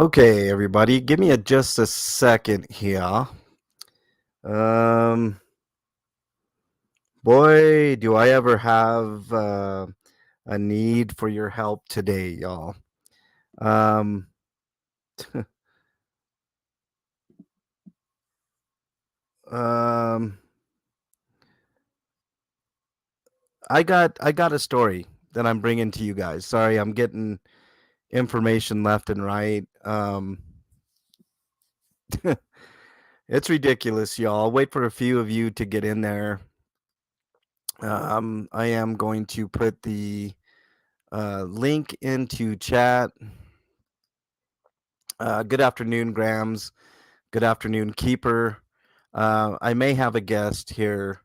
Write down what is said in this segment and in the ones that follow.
Okay, everybody, give me just a second here. Um, Boy, do I ever have a need for your help today, y'all. Um, um, I got a story that I'm bringing to you guys. Sorry, I'm getting information left and right. It's ridiculous, y'all. I'll wait for a few of you to get in there. I am going to put the link into chat. Good afternoon, Grams. Good afternoon, Keeper. I may have a guest here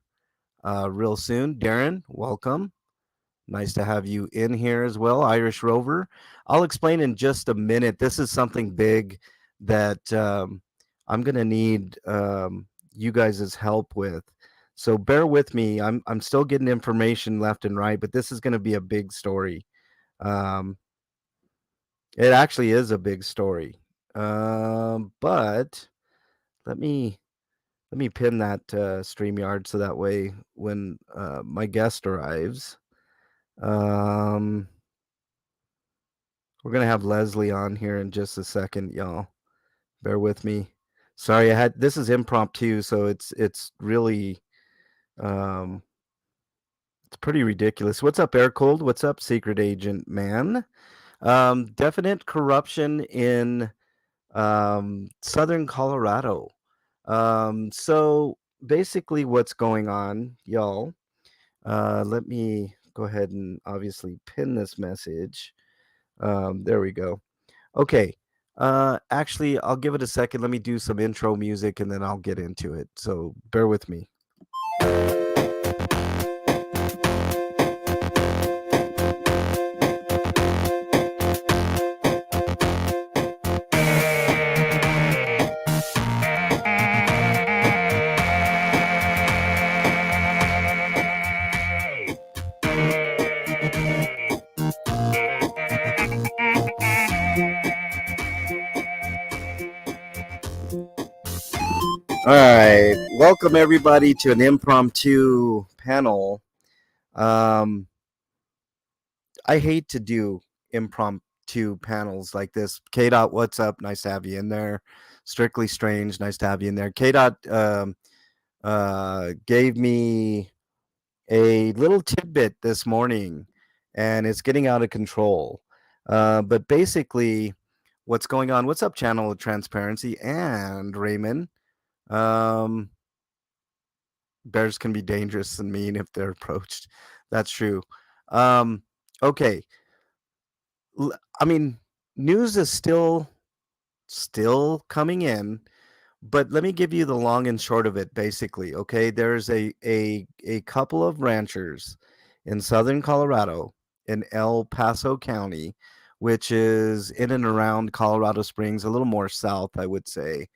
real soon. Darren, welcome. Nice to have you in here as well, Irish Rover. I'll explain in just a minute. This is something big that I'm going to need you guys' help with. So bear with me. I'm still getting information left and right, but this is going to be a big story. Um, it actually is a big story. But let me pin that StreamYard so that way when my guest arrives, um, we're gonna have Leslie on here in just a second, y'all. Bear with me. Sorry, I had this is impromptu, so it's really um, it's pretty ridiculous. What's up, Air Cold? What's up, Secret Agent Man? Definite corruption in Southern Colorado. So basically, what's going on, y'all? Let me go ahead and obviously pin this message. There we go. Okay. Actually, I'll give it a second. Let me do some intro music and then I'll get into it. So bear with me. All right. Welcome, everybody, to an impromptu panel. Um, I hate to do impromptu panels like this. K Dot, what's up? Nice to have you in there. Strictly Strange, nice to have you in there. K Dot gave me a little tidbit this morning, and it's getting out of control. But basically, what's going on? What's up, Channel of Transparency and Raymond? Um, Bears can be dangerous and mean if they're approached. That's true. Um, okay. I mean, news is still coming in, but let me give you the long and short of it. Basically, okay, there's a couple of ranchers in southern Colorado in El Paso County, which is in and around Colorado Springs, a little more south, I would say,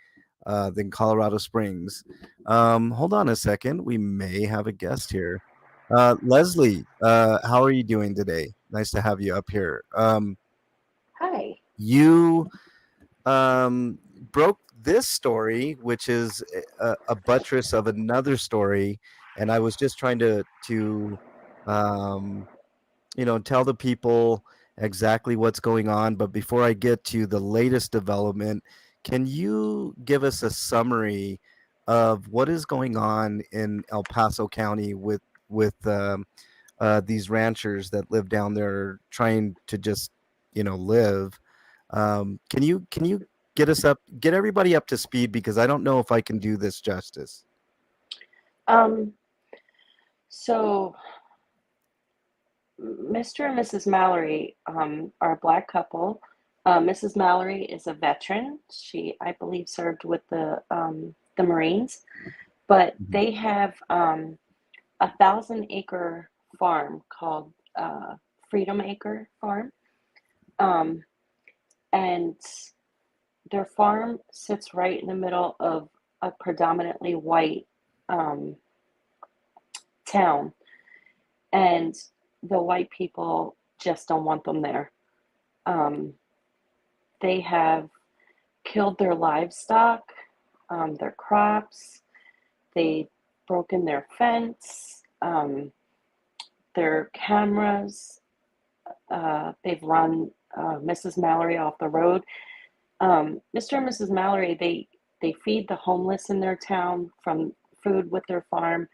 than Colorado Springs. Hold on a second, we may have a guest here. Leslie, how are you doing today? Nice to have you up here. Hi. You broke this story, which is a buttress of another story, and I was just trying to um, tell the people exactly what's going on. But before I get to the latest development, can you give us a summary of what is going on in El Paso County with these ranchers that live down there trying to just live? Can you get everybody up to speed because I don't know if I can do this justice. Um, so Mr. and Mrs. Mallory are a black couple. Mrs. Mallory is a veteran. She, I believe, served with the Marines, but Mhm. they have 1,000-acre farm called Freedom Acre Farm, um, and their farm sits right in the middle of a predominantly white um, town, and the white people just don't want them there. Um, they have killed their livestock, their crops. They broken their fence, their cameras. They've run Mrs. Mallory off the road. Mr. and Mrs. Mallory, they feed the homeless in their town from food with their farm.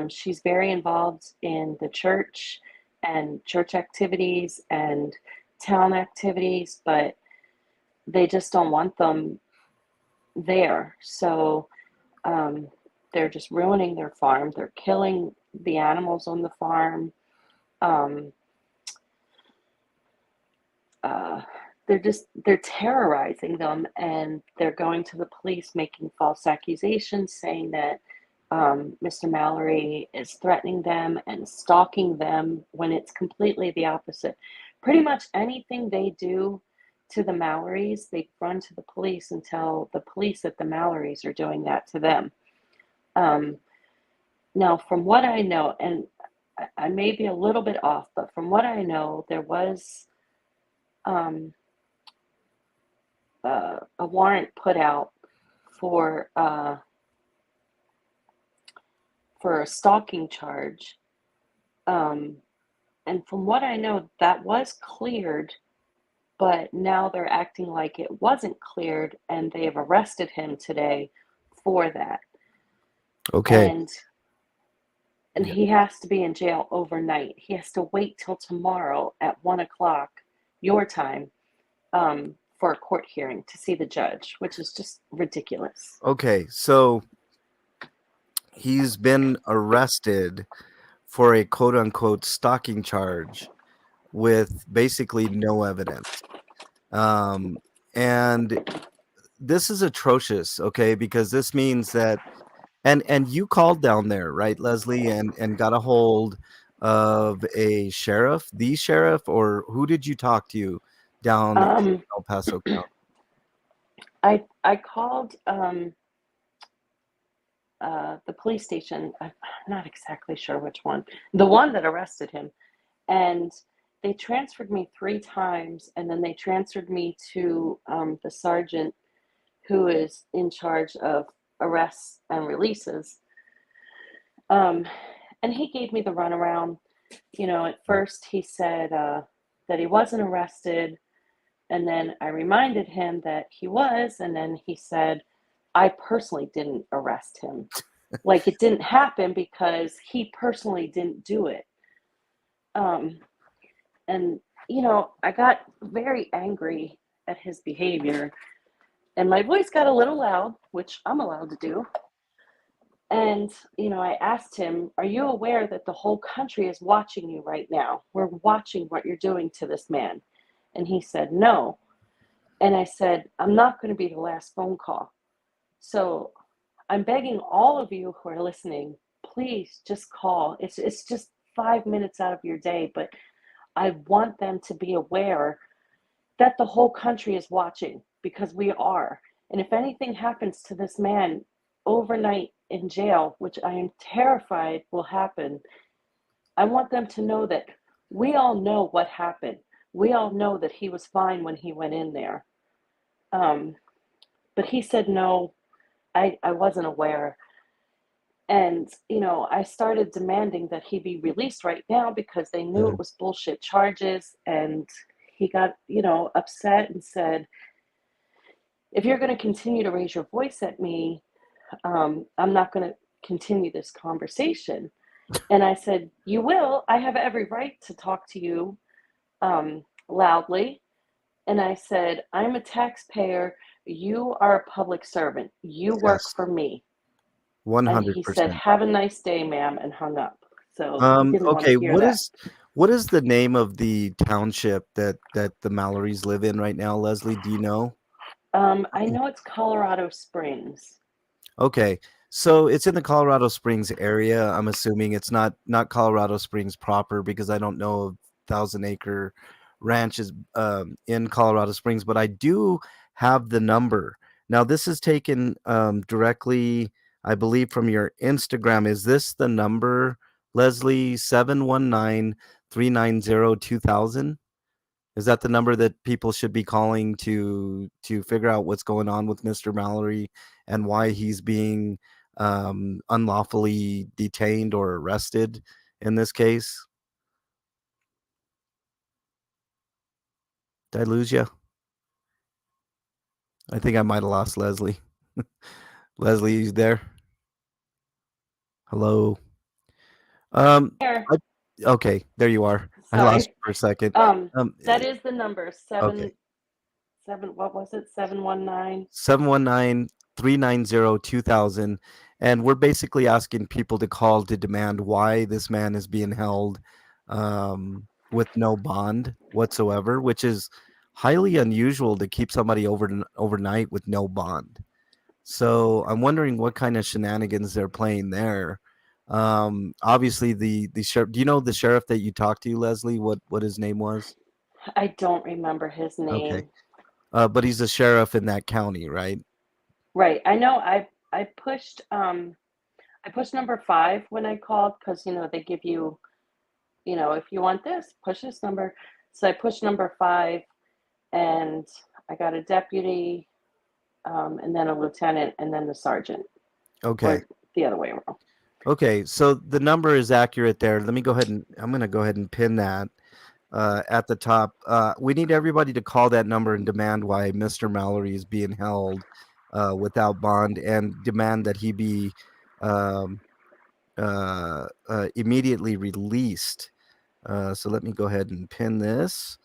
She's very involved in the church and church activities and town activities, but they just don't want them there. So um, they're just ruining their farm. They're killing the animals on the farm. Um, uh, they're terrorizing them, and they're going to the police making false accusations saying that Mr. Mallory is threatening them and stalking them when it's completely the opposite. Pretty much anything they do to the Mallorys, they run to the police and tell the police that the Mallorys are doing that to them. um, Now, from what I know, and I may be a little bit off, but from what I know, there was um, a warrant put out for uh, for a stalking charge, um, and from what I know, that was cleared. But now they're acting like it wasn't cleared, and they have arrested him today for that. Okay. And Yeah. he has to be in jail overnight. He has to wait till tomorrow at 1 o'clock your time for a court hearing to see the judge, which is just ridiculous. Okay. So he's been arrested for a quote unquote stalking charge with basically no evidence. Um, and this is atrocious, okay, because this means that and you called down there, right, Leslie, and got a hold of a sheriff, the sheriff, or who did you talk to down in Um, El Paso County? I called the police station. I'm not exactly sure which one, the one that arrested him, and they transferred me 3 times, and then they transferred me to the sergeant who is in charge of arrests and releases. Um, and he gave me the runaround. You know, at first he said that he wasn't arrested, and then I reminded him that he was, and then he said, I personally didn't arrest him. Like it didn't happen because he personally didn't do it. Um, and, you know, I got very angry at his behavior, and my voice got a little loud, which I'm allowed to do. And, you know, I asked him, are you aware that the whole country is watching you right now? We're watching what you're doing to this man. And he said, no. And I said, I'm not going to be the last phone call. So I'm begging all of you who are listening, please just call. It's just 5 minutes out of your day, but I want them to be aware that the whole country is watching because we are. And if anything happens to this man overnight in jail, which I am terrified will happen, I want them to know that we all know what happened. We all know that he was fine when he went in there. Um, but he said, no, I wasn't aware. And, you know, I started demanding that he be released right now because they knew Mhm. it was bullshit charges. And he got, you know, upset and said, if you're going to continue to raise your voice at me, I'm not going to continue this conversation. And I said, you will. I have every right to talk to you loudly. And I said, I'm a taxpayer. You are a public servant. You work Yes, for me. And he said, 100%. have a nice day, ma'am, and hung up. So he didn't want to Okay, hear that. what is the name of the township that the Mallorys live in right now, Leslie? Do you know? I know it's Colorado Springs. Okay. So it's in the Colorado Springs area. I'm assuming it's not Colorado Springs proper because I don't know of Thousand Acre ranches in Colorado Springs, but I do have the number. Now this is taken directly, I believe, from your Instagram. Is this the number, Leslie, 719-390-2000? Is that the number that people should be calling to figure out what's going on with Mr. Mallory and why he's being unlawfully detained or arrested in this case? Did I lose you? I think I might have lost Leslie. Leslie, you there? Hello. Here, I, okay, there you are. I lost sorry. you for a second. Um, Um, that eh, is the number okay. what was it? 719. 719-390-2000, and we're basically asking people to call to demand why this man is being held with no bond whatsoever, which is highly unusual to keep somebody overnight with no bond. So I'm wondering what kind of shenanigans they're playing there. Obviously, the sheriff. Do you know the sheriff that you talked to, Leslie? What his name was? I don't remember his Okay, name. but he's a sheriff in that county, right? Right. I know I pushed number 5 when I called because they give you, if you want this, push this number. So I pushed number 5 and I got a deputy, and then a lieutenant and then the sergeant, Okay. or the other way around. Okay, so the number is accurate there. Let me go ahead and I'm going to go ahead and pin that at the top. We need everybody to call that number and demand why Mr. Mallory is being held without bond and demand that he be um, immediately released. So let me go ahead and pin this.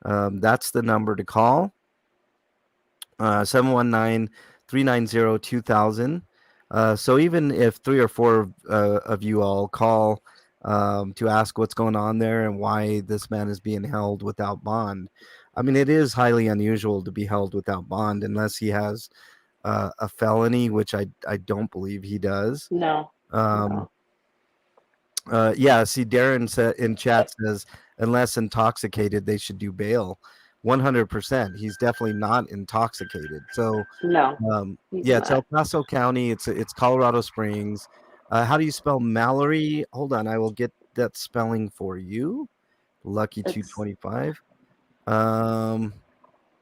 That's the number to call. 719-390-2000. So even if three or four of you all call to ask what's going on there and why this man is being held without bond, I mean, it is highly unusual to be held without bond unless he has a felony, which I don't believe he does. No, Um, no. yeah, see, Darren in chat says, unless intoxicated, they should do bail. 100%. He's definitely not intoxicated. So, No, he's yeah, it's El not. Paso County. It's Colorado Springs. How do you spell Mallory? Hold on, I will get that spelling for you. Lucky It's 225. Um,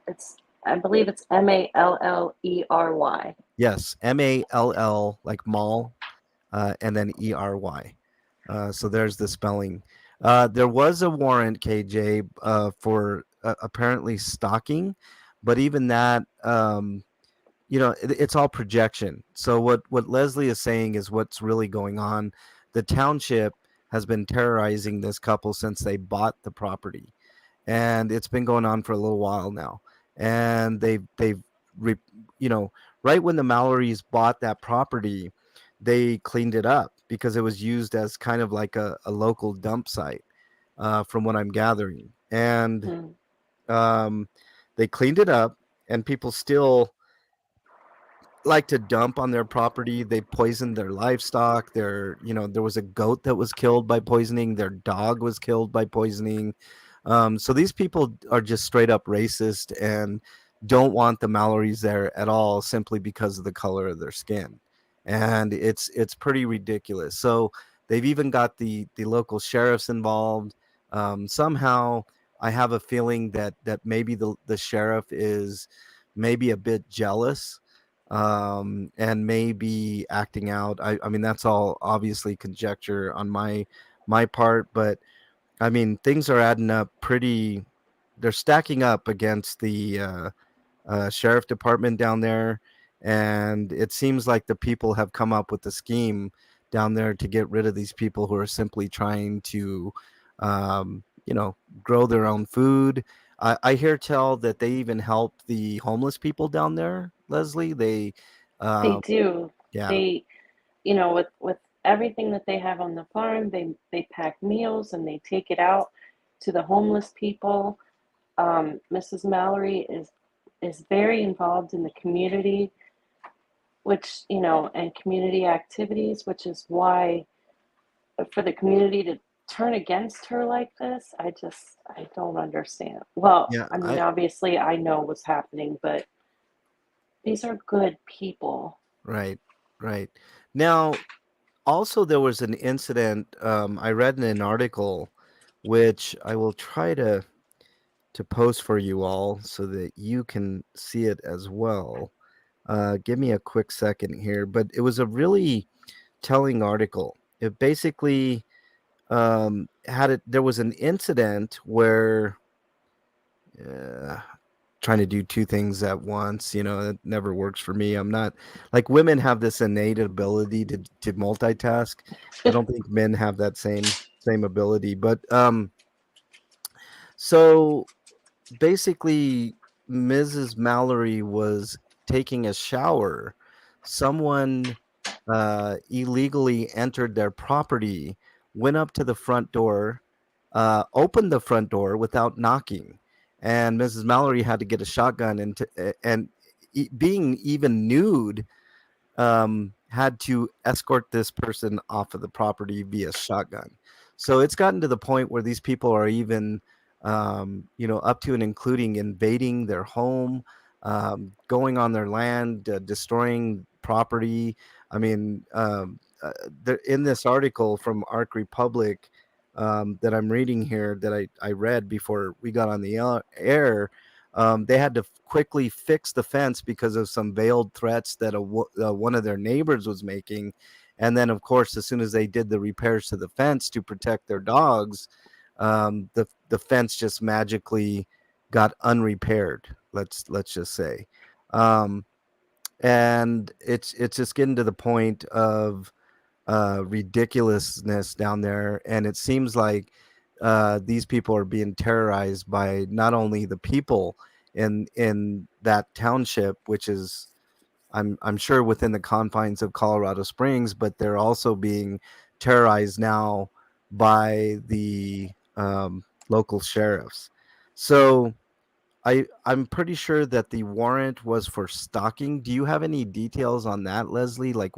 it's I believe it's Mallery. yes, Mall like mall, and then ERY. So there's the spelling. There was a warrant, KJ, for apparently stalking, but even that, it's all projection. So what Leslie is saying is what's really going on. The township has been terrorizing this couple since they bought the property, and it's been going on for a little while now. And they've re, you know right when the Mallorys bought that property, they cleaned it up because it was used as kind of like a local dump site, from what I'm gathering. And Hmm. um, they cleaned it up, and people still like to dump on their property. They poisoned their livestock. There was a goat that was killed by poisoning. Their dog was killed by poisoning. So these people are just straight up racist and don't want the Mallorys there at all simply because of the color of their skin. And it's pretty ridiculous. So they've even got the local sheriffs involved. Somehow I have a feeling that maybe the sheriff is maybe a bit jealous, and maybe acting out. I mean, that's all obviously conjecture on my part, but I mean, things are adding up pretty. They're stacking up against the sheriff department down there, and it seems like the people have come up with the scheme down there to get rid of these people who are simply trying to, grow their own food. I hear tell that they even help the homeless people down there, Leslie. They Um, do. yeah, They, with everything that they have on the farm, they pack meals and they take it out to the homeless people. Mrs. Mallory is very involved in the community, which and community activities, which is why for the community to turn against her like this, I don't understand. Well, yeah, I mean, obviously, I know what's happening, but these are good people. right, right. Now, also, there was an incident I read in an article, which I will try to to post for you all so that you can see it as well. Give me a quick second here, but it was a really telling article. It basically had it. There was an incident where uh, trying to do two things at once. It never works for me. I'm not like women have this innate ability to multitask. I don't think men have that same ability. But so basically, Mrs. Mallory was taking a shower. Someone illegally entered their property, went up to the front door, opened the front door without knocking, and Mrs. Mallory had to get a shotgun and being even nude, had to escort this person off of the property via shotgun. So it's gotten to the point where these people are even, up to and including invading their home, going on their land, destroying property. I mean, in this article from Arc Republic that I'm reading here, that I read before we got on the air, they had to quickly fix the fence because of some veiled threats that one of their neighbors was making. And then, of course, as soon as they did the repairs to the fence to protect their dogs, the fence just magically got unrepaired. Let's just say, um, and it's just getting to the point of ridiculousness down there, and it seems like these people are being terrorized by not only the people in that township, which is I'm sure within the confines of Colorado Springs, but they're also being terrorized now by the local sheriffs. So I'm pretty sure that the warrant was for stalking. Do you have any details on that, Leslie? Like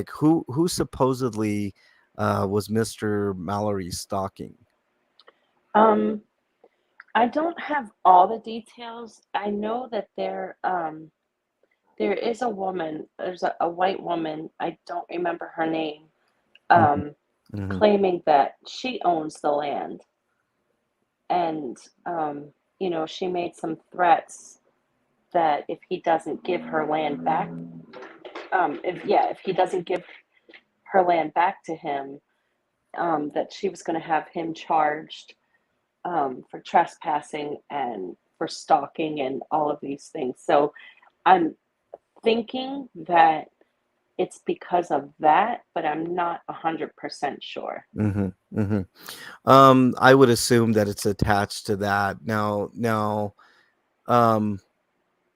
who supposedly was Mr. Mallory stalking? Um, I don't have all the details. I know that there is a woman, there's a white woman, I don't remember her name, Hmm. um, Hmm. claiming that she owns the land. And, she made some threats that if he doesn't give her land back, if he doesn't give her land back to him, that she was going to have him charged for trespassing and for stalking and all of these things. So I'm thinking that it's because of that, but I'm not 100% sure. Hmm. Hmm. I would assume that it's attached to that. Now, um,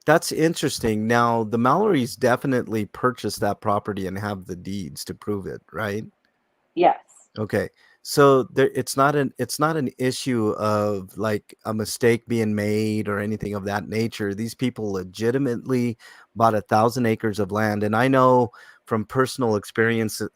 that's interesting. Now, the Mallorys definitely purchased that property and have the deeds to prove it, right? Yes. Okay. So it's not an issue of like a mistake being made or anything of that nature. These people legitimately bought 1,000 acres of land, and I know from personal experiences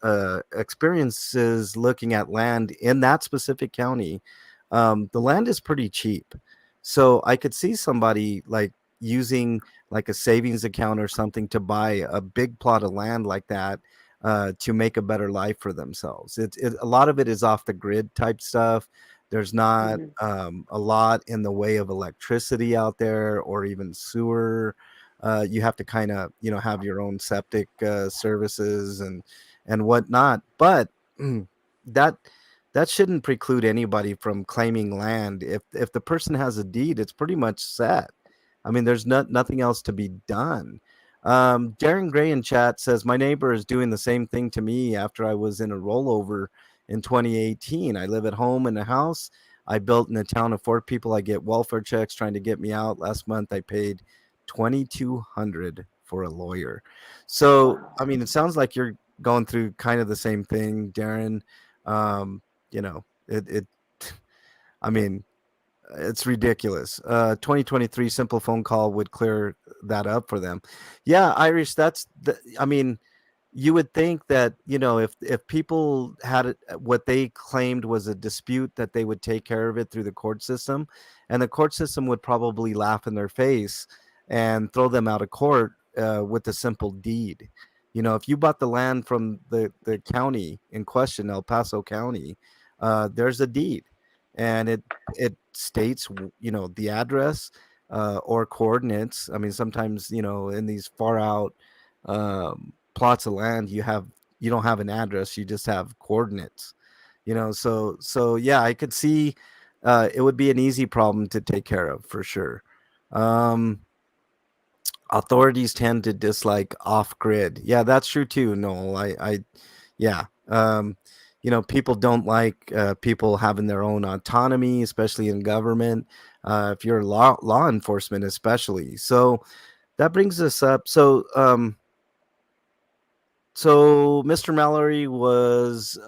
looking at land in that specific county, the land is pretty cheap. So I could see somebody like using like a savings account or something to buy a big plot of land like that, to make a better life for themselves. A lot of it is off the grid type stuff. There's not Hmm. a lot in the way of electricity out there or even sewer. You have to kind of have your own septic services and whatnot. But that that shouldn't preclude anybody from claiming land. If the person has a deed, it's pretty much set. I mean, there's nothing else to be done. Darren Gray in chat says, my neighbor is doing the same thing to me after I was in a rollover in 2018. I live at home in a house I built in a town of 4 people. I get welfare checks trying to get me out. Last month, I paid 2,200 for a lawyer. So, Wow. I mean, it sounds like you're going through kind of the same thing, Darren. Um, it I mean, it's ridiculous. 2023 simple phone call would clear that up for them. Yeah, Irish, I mean, you would think that, if people had what they claimed was a dispute, that they would take care of it through the court system, and the court system would probably laugh in their face and throw them out of court with a simple deed. If you bought the land from the county in question, El Paso County, there's a deed, and it states the address or coordinates. I mean, sometimes in these far out plots of land, you don't have an address, you just have coordinates. So yeah, I could see it would be an easy problem to take care of for sure. Um, Authorities tend to dislike off grid. Yeah, that's true too, Noel. Yeah. People don't like people having their own autonomy, especially in government. If you're law enforcement, especially. So that brings us up. So Mr. Mallory was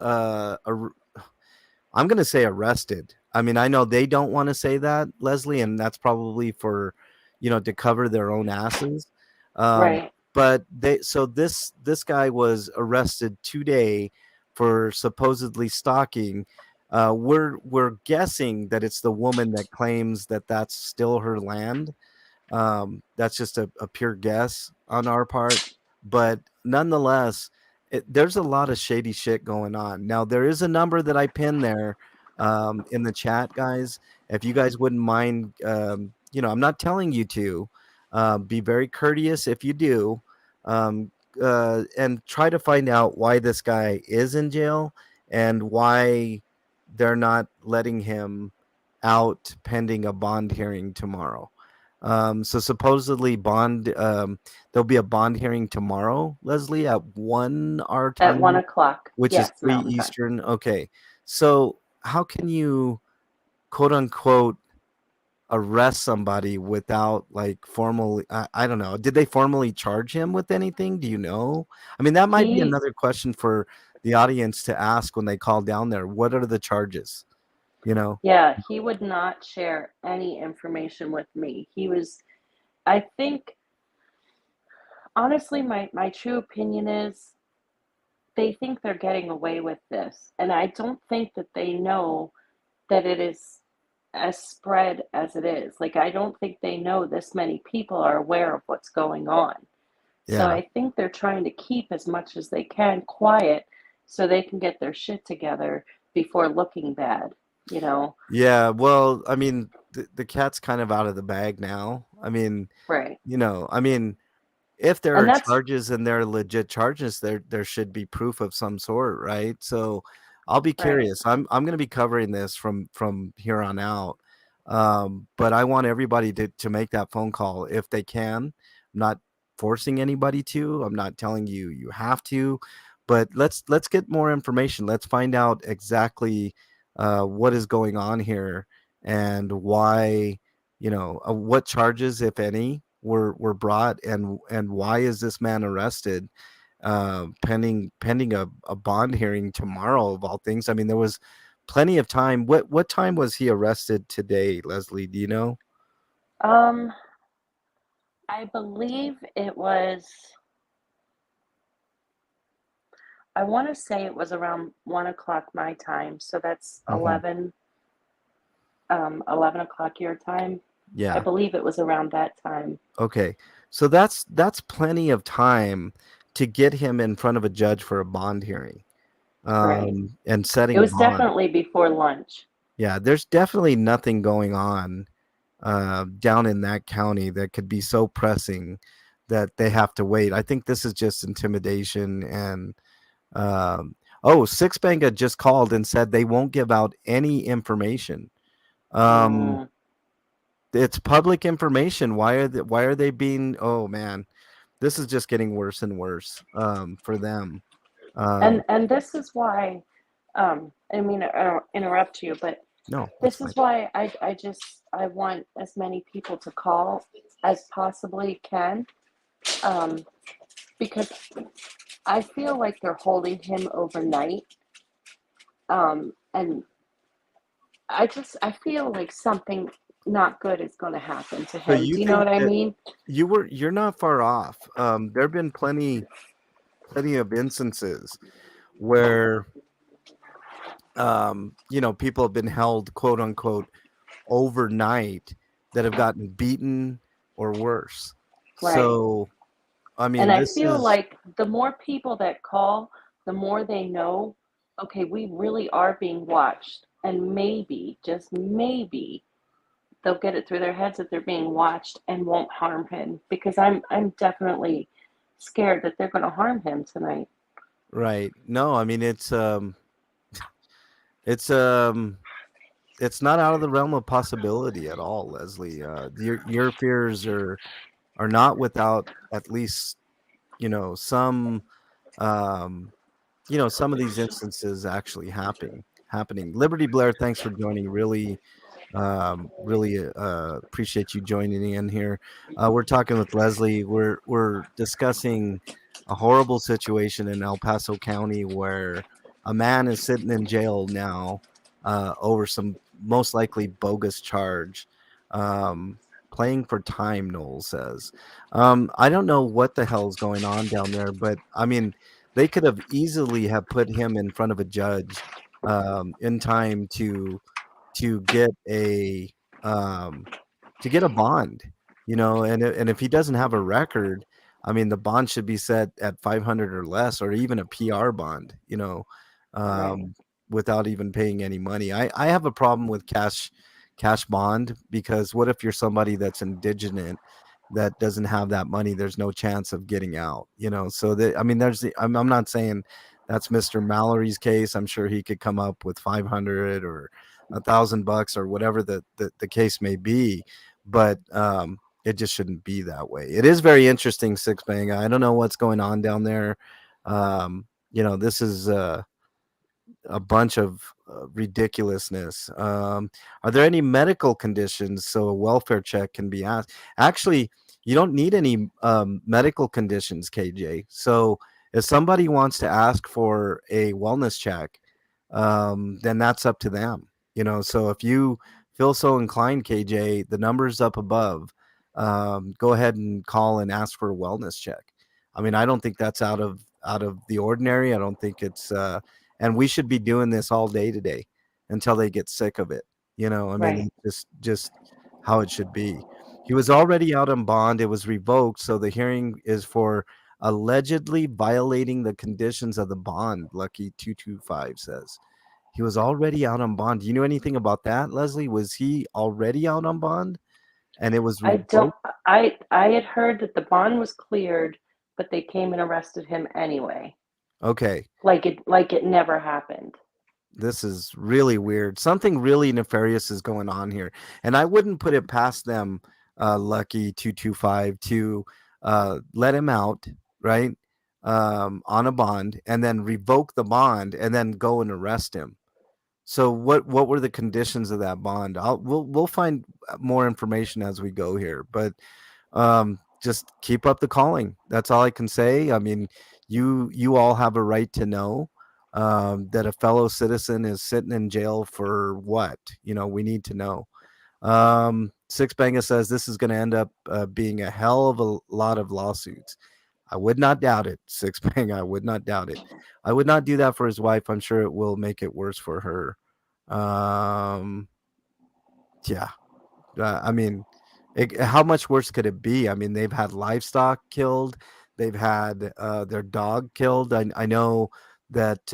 I'm going to say arrested. I mean, I know they don't want to say that, Leslie, and that's probably for, to cover their own asses. Um, Right. but this guy was arrested today for supposedly stalking. We're guessing that it's the woman that claims that that's still her land. That's just a pure guess on our part, but nonetheless, there's a lot of shady shit going on. Now, there is a number that I pinned there in the chat, guys. If you guys wouldn't mind, I'm not telling you to. Be very courteous if you do, um, and try to find out why this guy is in jail and why they're not letting him out pending a bond hearing tomorrow. So supposedly there'll be a bond hearing tomorrow, Leslie, at 1 our At one time, o'clock. which is Yes, 3 Mountain Time. Eastern. Okay. So how can you quote unquote arrest somebody without like formally, I don't know. Did they formally charge him with anything? Do you know? I mean, that might be He, another question for the audience to ask when they call down there. What are the charges? You know? yeah, he would not share any information with me. I think, honestly, my true opinion is they think they're getting away with this. And I don't think that they know that it is as spread as it is. Like, I don't think they know this many people are aware of what's going on. So Yeah. I think they're trying to keep as much as they can quiet so they can get their shit together before looking bad, you know? Yeah, well, I mean, the cat's kind of out of the bag now. I mean, Right. I mean, if there And are that's charges and they're legit charges, there should be proof of some sort, right? So I'll be right. curious. I'm going to be covering this from here on out. But I want everybody to make that phone call if they can. I'm not forcing anybody to. I'm not telling you you have to, but let's get more information. Let's find out exactly what is going on here and why, what charges, if any, were brought, and why is this man arrested pending a bond hearing tomorrow of all things. I mean, there was plenty of time. What time was he arrested today, Leslie? Do you know? um I believe it was, I want to say it was around 1 o'clock my time. So that's Hmm. 11 o'clock your time. I Yeah. believe it was around that time. Okay. So that's plenty of time to get him in front of a judge for a bond hearing, Right. and It setting a was bond. definitely before lunch. Yeah, there's definitely nothing going on down in that county that could be so pressing that they have to wait. I think this is just intimidation and oh, Sixbanga just called and said they won't give out any information. Um, Mm. it's public information. Why are they being? Oh man, this is just getting worse and worse for them. And Um, this is why, I mean, I don't interrupt you, but no, that's this fine. is why I want as many people to call as possibly can, um, because I feel like they're holding him overnight, and I feel like something not good is going to happen to So him. you Do you know think what I that mean? you're not far off. There have been plenty of instances where people have been held quote unquote overnight that have gotten beaten or worse. Right. So I And mean, I this feel is like the more people that call, the more they know, okay, we really are being watched. and maybe, just maybe, they'll get it through their heads that they're being watched and won't harm him, because I'm definitely scared that they're going to harm him tonight. Right. No, I mean it's um it's not out of the realm of possibility at all, Leslie. Your fears are not without at least, you know, some um some of these instances actually happening. Liberty Blair, thanks for joining. Really appreciate you joining in here. We're talking with Leslie. We're discussing a horrible situation in El Paso County where a man is sitting in jail now over some most likely bogus charge. Um, Playing for time, Noel says. I don't know what the hell's going on down there, but I mean, they could have easily have put him in front of a judge in time to get a um, to get a bond, and if he doesn't have a record, I mean, the bond should be set at 500 or less, or even a PR bond, Right. um, without even paying any money. I have a problem with cash bond because what if you're somebody that's indigent that doesn't have that money? There's no chance of getting out, So I mean, I'm not saying that's Mr. Mallory's case. I'm sure he could come up with 500 or $1,000 or whatever the case may be, but it just shouldn't be that way. It is very interesting, Six Bang. I don't know what's going on down there. This is a bunch of ridiculousness. Are there any medical conditions so a welfare check can be asked? Actually, you don't need any medical conditions, KJ. So if somebody wants to ask for a wellness check, then that's up to them. So if you feel so inclined, KJ, the number's up above. Go ahead and call and ask for a wellness check. I mean, I don't think that's out of the ordinary. I don't think it's and we should be doing this all day today until they get sick of it. I mean, Right. it's just how it should be. He was already out on bond. It was revoked, so the hearing is for allegedly violating the conditions of the bond. Lucky 225 says he was already out on bond. Do you know anything about that, Leslie? Was he already out on bond and it was I don't. revoked? I had heard that the bond was cleared, but they came and arrested him anyway, Okay. like it never happened. This is really weird. Something really nefarious is going on here. And I wouldn't put it past them, Lucky 225, to let him out, right? On a bond and then revoke the bond and then go and arrest him. So what were the conditions of that bond? We'll find more information as we go here, but just keep up the calling. That's all I can say. I mean, you all have a right to know that a fellow citizen is sitting in jail for what? We need to know. Six Banga says this is going to end up being a hell of a lot of lawsuits. I would not doubt it, Six Bang. I would not doubt it. I would not do that for his wife. I'm sure it will make it worse for her. Um, yeah, I mean, how much worse could it be? I mean, they've had livestock killed. They've had their dog killed. I know that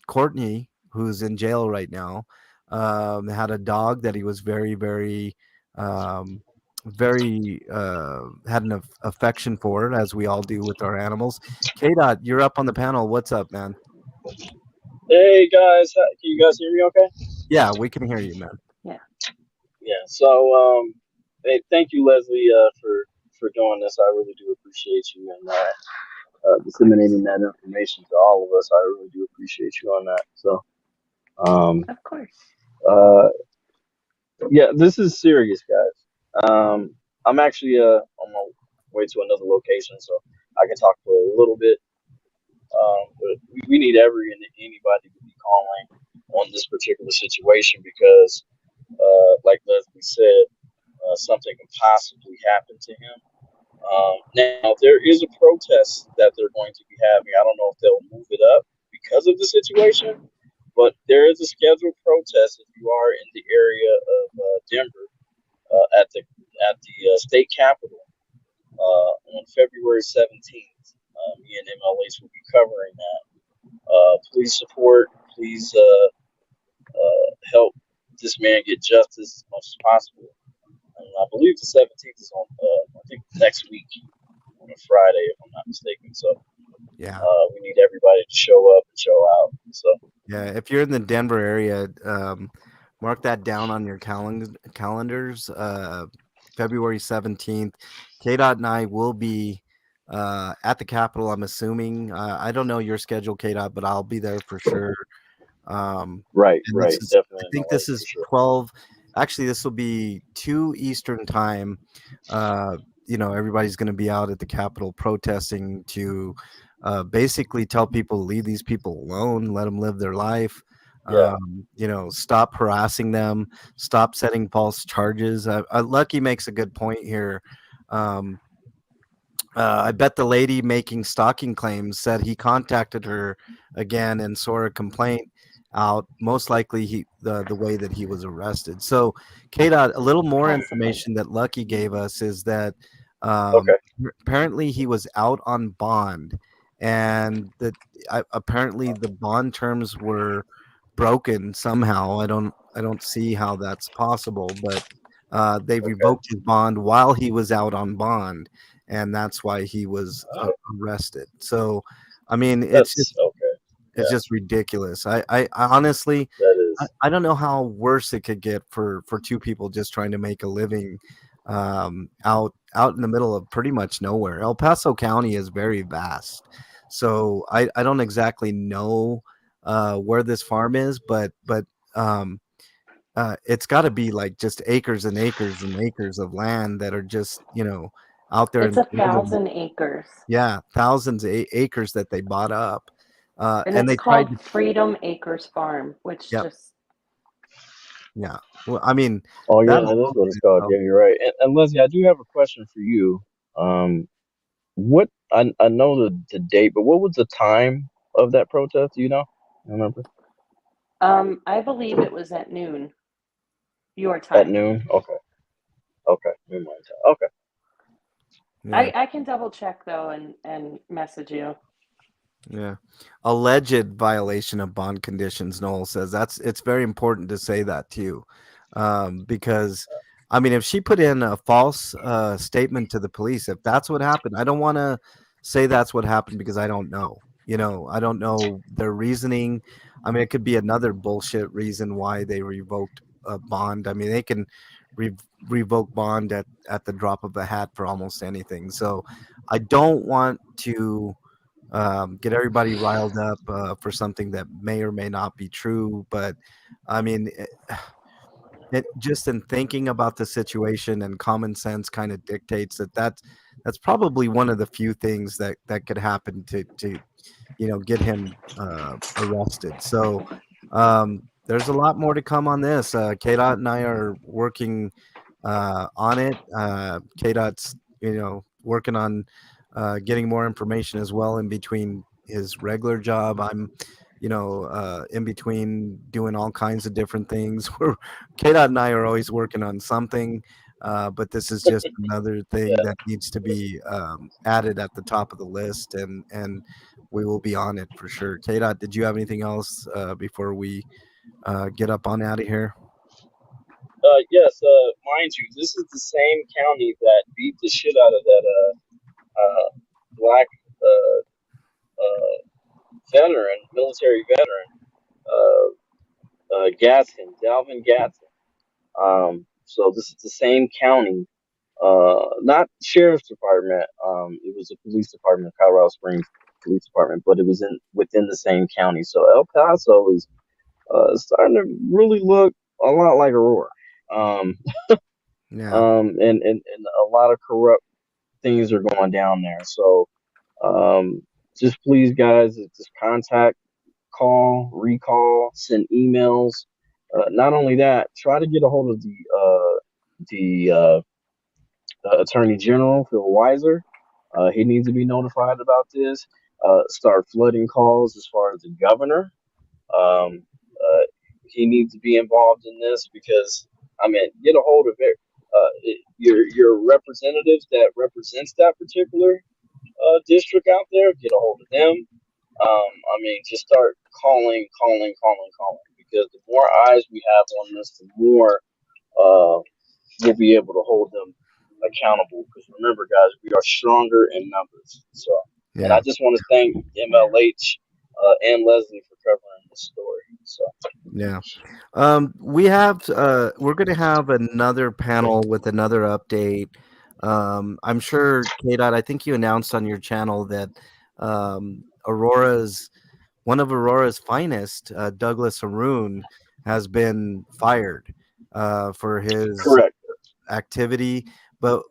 Courtney, who's in jail right now, had a dog that he was very, very, um, very had an affection for, as we all do with our animals. K Dot, you're up on the panel. What's up, man? Hey guys, can you guys hear me okay? Yeah, we can hear you, man. Yeah. Yeah. So, hey, thank you, Leslie, for doing this. I really do appreciate you and Of course. disseminating that information to all of us. I really do appreciate you on that. So, um, Of course. uh, yeah, this is serious, guys. I'm actually on my way to another location, so I can talk for a little bit. But we need every and anybody to be calling on this particular situation because, like Leslie said, something could possibly happen to him. Now, there is a protest that they're going to be having. I don't know if they'll move it up because of the situation, but there is a scheduled protest if you are in the area of Denver at the state capitol on February 17th. Me and MLAs will be covering that. Please support. Please. help this man get justice as much as possible. And I believe the 17th is on, I think next week on a Friday, if I'm not mistaken. So Yeah. we need everybody to show up and show out. So Yeah, if you're in the Denver area, mark that down on your calendars. February 17th, KDOT and I will be at the Capitol. I'm assuming. I don't know your schedule, KDOT, but I'll be there for sure. right, And this right, is, I definitely in the think this link for is sure. 12. Actually, this will be 2 Eastern time. Everybody's going to be out at the Capitol protesting to basically tell people to leave these people alone, let them live their life. Yeah. Stop harassing them, stop setting false charges. Lucky makes a good point here. Um, I bet the lady making stalking claims said he contacted her again and saw a complaint out. Most likely, the way that he was arrested. So, Dot, a little more Possibly. information that Lucky gave us is that Okay. apparently he was out on bond, and that apparently the bond terms were broken somehow. I don't see how that's possible, but they Okay. revoked his bond while he was out on bond, and that's why he was Oh, arrested. So, I mean, it's that's just okay. it's Yeah, just ridiculous. I honestly, that I, is. I don't know how worse it could get for two people just trying to make a living out in the middle of pretty much nowhere. El Paso County is very vast, so I don't exactly know where this farm is, but um, it's got to be like just acres and acres and acres of land that are just out there in It's the a field, and thousand acres, yeah, thousands of acres that they bought up, and and it's they tried called to. Freedom Acres Farm, which Yep, just yeah. Well, I mean, Oh yeah, that that is alone what it's in called. itself. Yeah, you're right. And Leslie, I do have a question for you. Um, what I know the date, but what was the time of that protest? Do you know? I remember I believe it was at noon your at time. noon. Okay. Okay. Noon my time. Okay. Yeah. I can double check though and message you. Yeah. Alleged violation of bond conditions, Noel says. It's very important to say that too. Because I mean, if she put in a false statement to the police, if that's what happened, I don't want to say that's what happened because I don't know. I don't know their reasoning. I mean, it could be another bullshit reason why they revoked a bond. I mean, they can re- revoke bond at the drop of a hat for almost anything. So I don't want to get everybody riled up for something that may or may not be true. But I mean, it just in thinking about the situation and common sense kind of dictates that's probably one of the few things that could happen to get him arrested. So there's a lot more to come on this. KDOT and I are working on it. KDOT's working on getting more information as well in between his regular job. I'm in between doing all kinds of different things. We're KDOT and I are always working on something. But this is just another thing Yeah. that needs to be added at the top of the list, and we will be on it for sure. KDOT, did you have anything else before we get up on out of here? Yes. Mind you, this is the same county that beat the shit out of that black uh, veteran, military veteran, Gadsden, Dalvin Gadsden. So this is the same county, not sheriff's department. It was a police department, Colorado Springs Police Department, but it was in within the same county. So El Paso is starting to really look a lot like Aurora. Um, Yeah. and a lot of corrupt things are going down there. So um, just please, guys, just contact, call, recall, send emails. Not only that, try to get a hold of the Attorney General, Phil Weiser. He needs to be notified about this. Start flooding calls as far as the governor. Um, he needs to be involved in this because, I mean, get a hold of it. Your representatives that represents that particular district out there, get a hold of them. I mean, just start calling because the more eyes we have on this, the more uh, we'll be able to hold them accountable. Because remember, guys, we are stronger in numbers. So, and I Yeah. just want to thank MLH and Leslie for covering this story. So, Yeah. We're gonna have another panel with another update. I'm sure, K Dot, I think you announced on your channel that Aurora's one of Aurora's finest, Douglas Haroon, has been fired for his correct. activity. But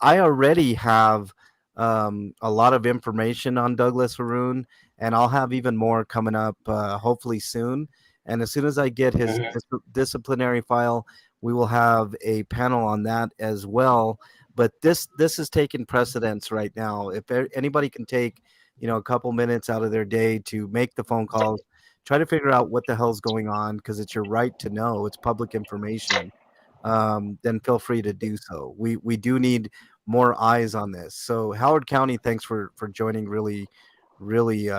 I already have a lot of information on Douglas Haroon, and I'll have even more coming up hopefully soon. And as soon as I get his Hmm. disciplinary file, we will have a panel on that as well. But this is taking precedence right now. If anybody can take, a couple minutes out of their day to make the phone calls, try to figure out what the hell's going on, because it's your right to know. It's public information. Then feel free to do so. We do need more eyes on this. So Howard County, thanks for joining. Really, really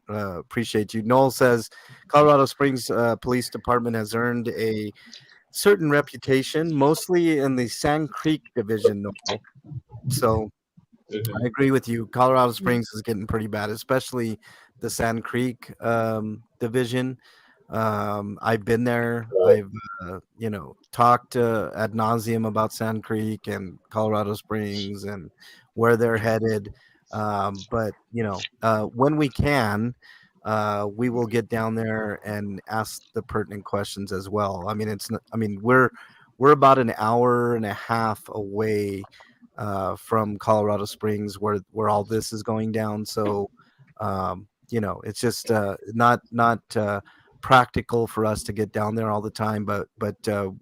appreciate you. Noel says Colorado Springs Police Department has earned a certain reputation, mostly in the Sand Creek division, Noel. So Hmm. I agree with you. Colorado Springs is getting pretty bad, especially the Sand Creek division. I've been there. Right. I've talked ad nauseum about Sand Creek and Colorado Springs and where they're headed. But when we can, we will get down there and ask the pertinent questions as well. I mean, we're about an hour and a half away from Colorado Springs, where all this is going down. So, it's just not practical for us to get down there all the time. But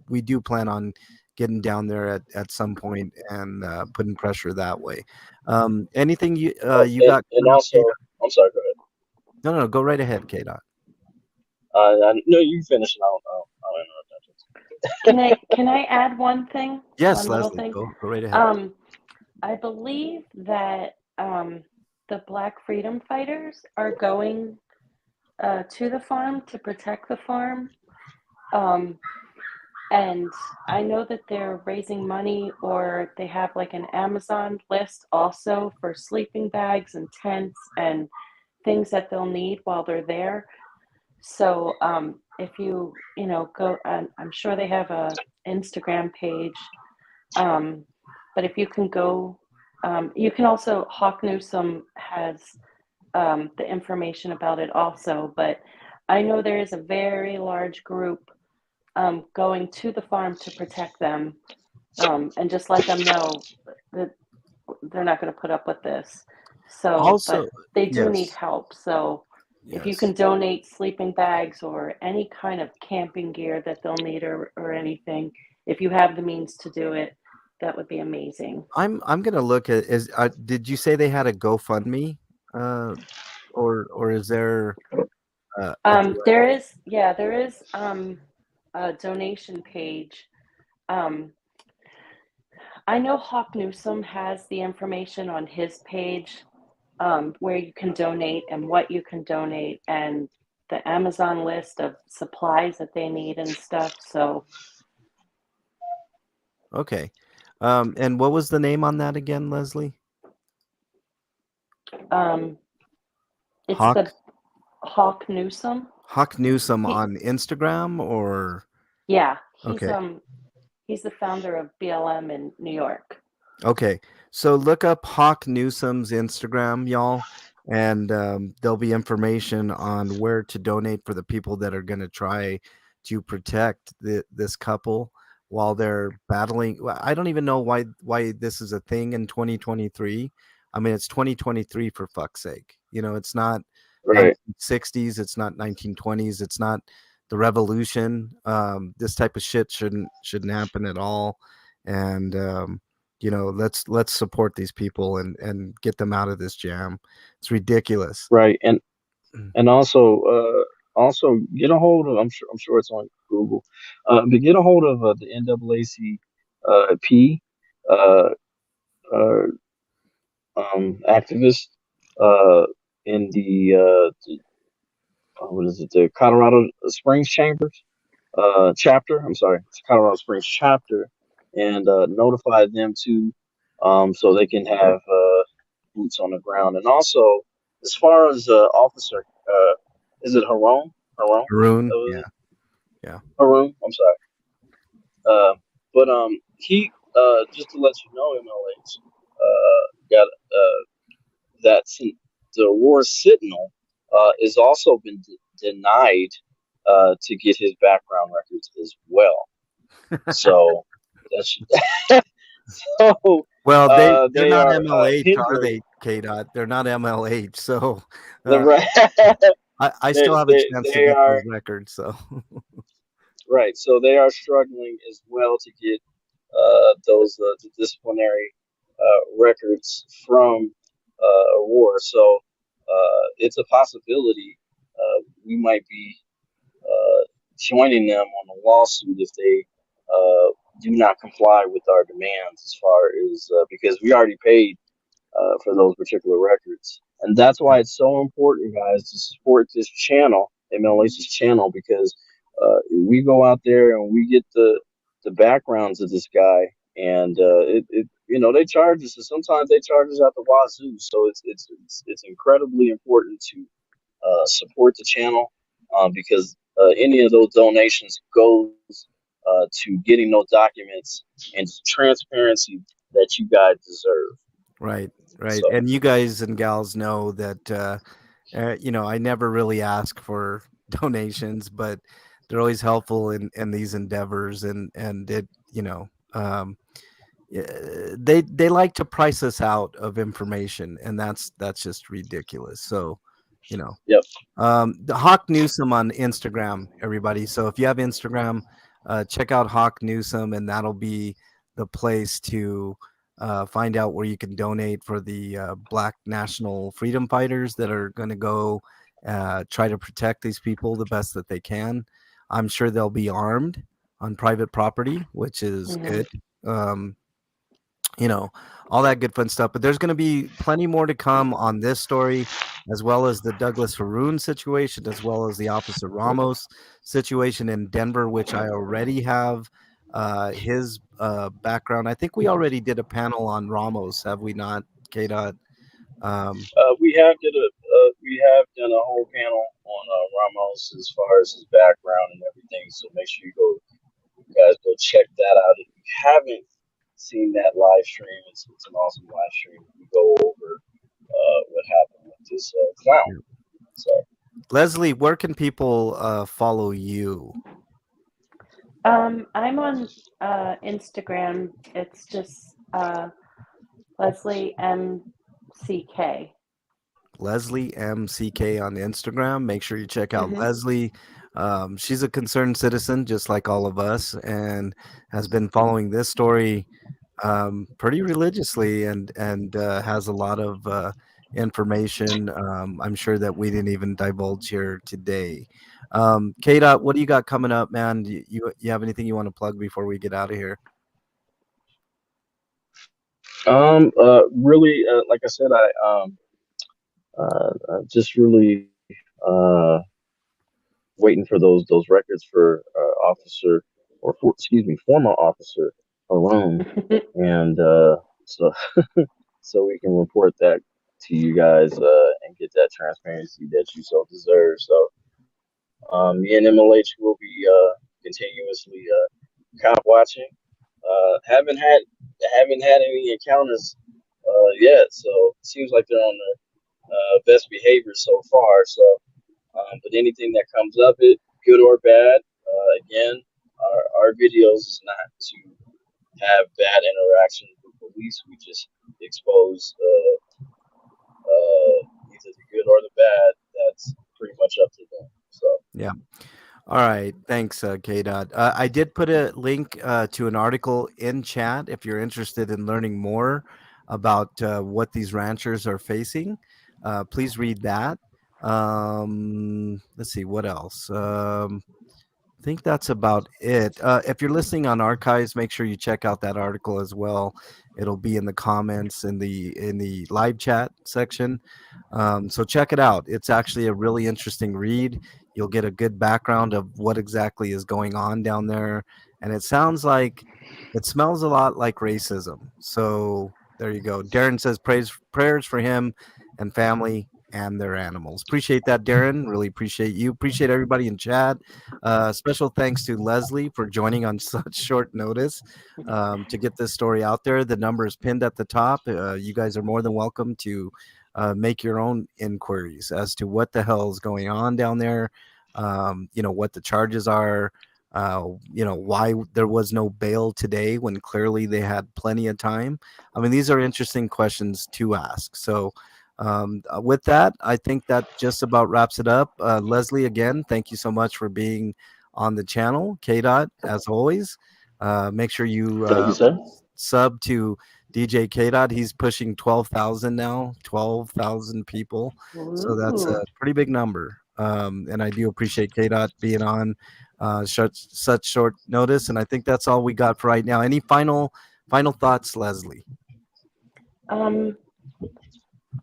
we do plan on getting down there at some point and putting pressure that way. Anything Oh, you got and coming up, also, Kate? I'm sorry. Go ahead. No, no, go right ahead, Kate. No, you finish, and I'll interrupt Can I add one thing? Yes, One little Leslie, thing. go right ahead. Um, I believe that the Black Freedom Fighters are going to the farm to protect the farm. Um, and I know that they're raising money, or they have like an Amazon list also for sleeping bags and tents and things that they'll need while they're there. So if go, I'm sure they have a Instagram page. But if you can go, you can also, Hawk Newsome has the information about it also. But I know there is a very large group going to the farm to protect them, and just let them know that they're not going to put up with this. So, Also, but they do need yes, help. So if you yes. can donate sleeping bags or any kind of camping gear that they'll need, or anything, if you have the means to do it, that would be amazing. I'm gonna look at is did you say they had a GoFundMe? Uh, or is there a direct? There is a donation page. Um, I know Hawk Newsome has the information on his page, where you can donate and what you can donate, and the Amazon list of supplies that they need and stuff. So Okay. And what was the name on that again, Leslie? um, it's Hawk the Hawk Newsome. Hawk Newsome He, on Instagram or yeah, okay. he's the founder of BLM in New York. Okay, so look up Hawk Newsome's Instagram, y'all, and there'll be information on where to donate for the people that are going to try to protect this couple while they're battling. I don't even know why this is a thing in 2023. I mean, it's 2023 for fuck's sake. It's not right. 1960s, it's not 1920s, it's not the revolution. This type of shit shouldn't happen at all, and let's support these people and get them out of this jam. It's ridiculous. Right. Mm. And also get a hold of. I'm sure it's on Google. But get a hold of the NAACP uh, uh, activist uh, in what is it? The Colorado Springs Chambers chapter. I'm sorry, it's Colorado Springs chapter, and notify them too, so they can have boots on the ground. And also, as far as Officer, is it Haroon? Haroon? Haroon, Was yeah, it yeah. Haroon? I'm sorry. But he just to let you know, MLH got that the Aurora Sentinel is also been denied to get his background records as well. So that's so Well, they're they not are MLH, are hindered. they, K dot? They're not MLH, so The uh, right I still have a chance to they get those are records. So right. So they are struggling as well to get those the disciplinary records from Aurora. So it's a possibility we might be joining them on a lawsuit if they do not comply with our demands as far as because we already paid for those particular records. And that's why it's so important, guys, to support this channel, MLH's channel, because we go out there and we get the backgrounds of this guy, and they charge us, and sometimes they charge us at the wazoo. So it's incredibly important to support the channel because any of those donations goes to getting those documents and transparency that you guys deserve. right, right. So. And you guys and gals know that I never really ask for donations, but they're always helpful in these endeavors, and it yeah, they like to price us out of information, and that's just ridiculous. So, you know, Yep. the Hawk Newsome on Instagram, everybody. So if you have Instagram, check out Hawk Newsome, and that'll be the place to find out where you can donate for the Black National Freedom Fighters that are going to go try to protect these people the best that they can. I'm sure they'll be armed on private property, which is Hmm. good. Um, you know, all that good fun stuff. But there's going to be plenty more to come on this story, as well as the Douglas Haroon situation, as well as the Officer Ramos situation in Denver, which I already have his background. I think we already did a panel on Ramos, have we not, K. Dot? Um, We have done a whole panel on Ramos as far as his background and everything. So make sure you guys go check that out. If you haven't seen that live stream, it's an awesome live stream. We go over what happened with this clown. yeah. So Leslie, where can people follow you? I'm on Instagram. It's just Leslie MCK. Leslie MCK on Instagram. Make sure you check out Hmm. Leslie. She's a concerned citizen, just like all of us, and has been following this story pretty religiously, and has a lot of information. I'm sure that we didn't even divulge here today. K. Dot, what do you got coming up, man? You have anything you want to plug before we get out of here? really, like I said, just really waiting for those records for officer excuse me, former officer Haroon, and so so we can report that to you guys and get that transparency that you so deserve. So me and MLH will be continuously cop watching. Haven't had any encounters yet, so it seems like they're on the best behavior so far. So, but anything that comes of it, good or bad, again, our videos is not to have bad interactions with police. We just expose either the good or the bad. That's pretty much up to them. So, Yeah. All right. Thanks, K. Dot. I did put a link to an article in chat if you're interested in learning more about what these ranchers are facing. Please read that. Let's see what else. I think that's about it. If you're listening on archives, make sure you check out that article as well. It'll be in the comments in the live chat section. So check it out. It's actually a really interesting read. You'll get a good background of what exactly is going on down there. And it sounds like it smells a lot like racism. So there you go. Darren says prayers for him and family and their animals. Appreciate that, Darren. Really appreciate you. Appreciate everybody in chat. Special thanks to Leslie for joining on such short notice to get this story out there. The number is pinned at the top. You guys are more than welcome to make your own inquiries as to what the hell is going on down there. What the charges are. Why there was no bail today when clearly they had plenty of time. I mean, these are interesting questions to ask. So, with that, I think that just about wraps it up. Leslie, again, thank you so much for being on the channel. K Dot, as always. Make sure you Thank you, sir. sub to DJ K Dot. He's pushing 12,000 now, 12,000 people. So that's a Ooh. pretty big number. And I do appreciate K Dot being on such short notice. And I think that's all we got for right now. Any final thoughts, Leslie? Um,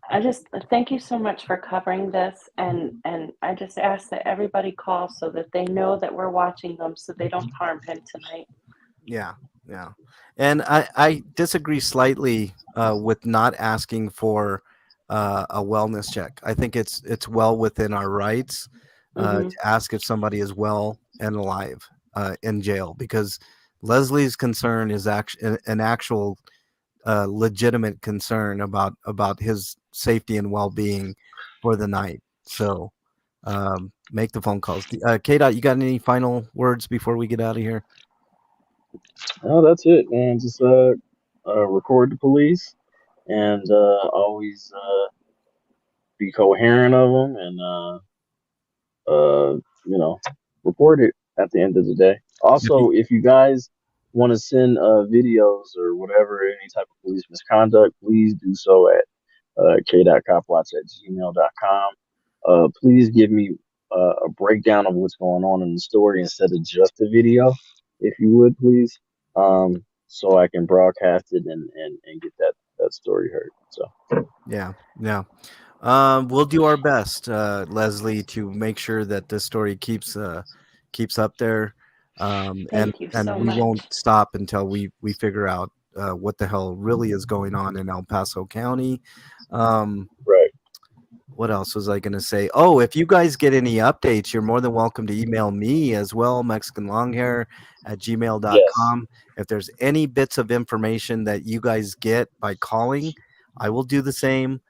I just thank you so much for covering this, and I just ask that everybody call so that they know that we're watching them, so they don't harm him tonight. Yeah, yeah. And I disagree slightly with not asking for a wellness check. I think it's well within our rights Mm-hmm. to ask if somebody is well and alive in jail, because Leslie's concern is actually an actual legitimate concern about his safety and well-being for the night. So make the phone calls. K Dot, you got any final words before we get out of here? Oh, that's it, man. Just record the police and always be coherent of them and uh, you know, report it at the end of the day. If you- Also, if you guys want to send videos or whatever, any type of police misconduct, please do so at k.copwatch@gmail.com. Please give me a breakdown of what's going on in the story instead of just a video, if you would, please, so I can broadcast it and get that story heard. So, Yeah, yeah. We'll do our best, Leslie, to make sure that this story keeps up there, and Thank you and so we much. won't stop until we figure out what the hell really is going on in El Paso County. Um, right. what else was I going to say? Oh, if you guys get any updates, you're more than welcome to email me as well, MexicanLonghair at Yes. gmail.com. If there's any bits of information that you guys get by calling, I will do the same.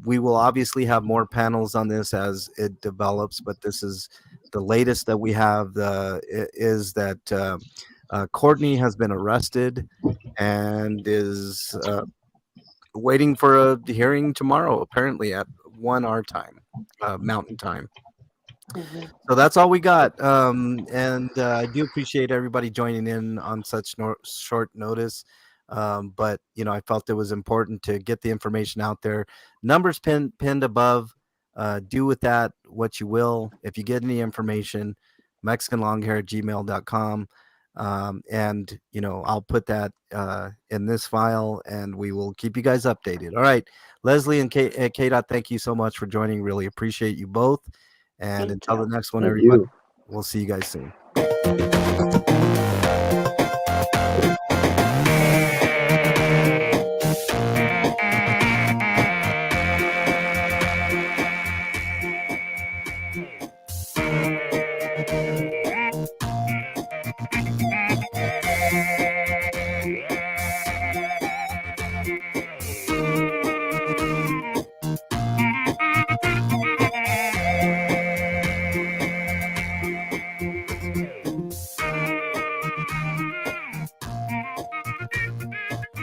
We will obviously have more panels on this as it develops, but this is the latest that we have. Is that Courtney has been arrested and is waiting for a hearing tomorrow, apparently at 1 our time, Mountain Time. Mm-hmm. So that's all we got. And I do appreciate everybody joining in on such short notice. But I felt it was important to get the information out there. Numbers pinned above. Do with that what you will. If you get any information, MexicanLonghair@gmail.com. And I'll put that in this file, and we will keep you guys updated. All right, Leslie and K Dot, thank you so much for joining. Really appreciate you both. And Thank until the you. next one, Thank everybody, you. we'll see you guys soon.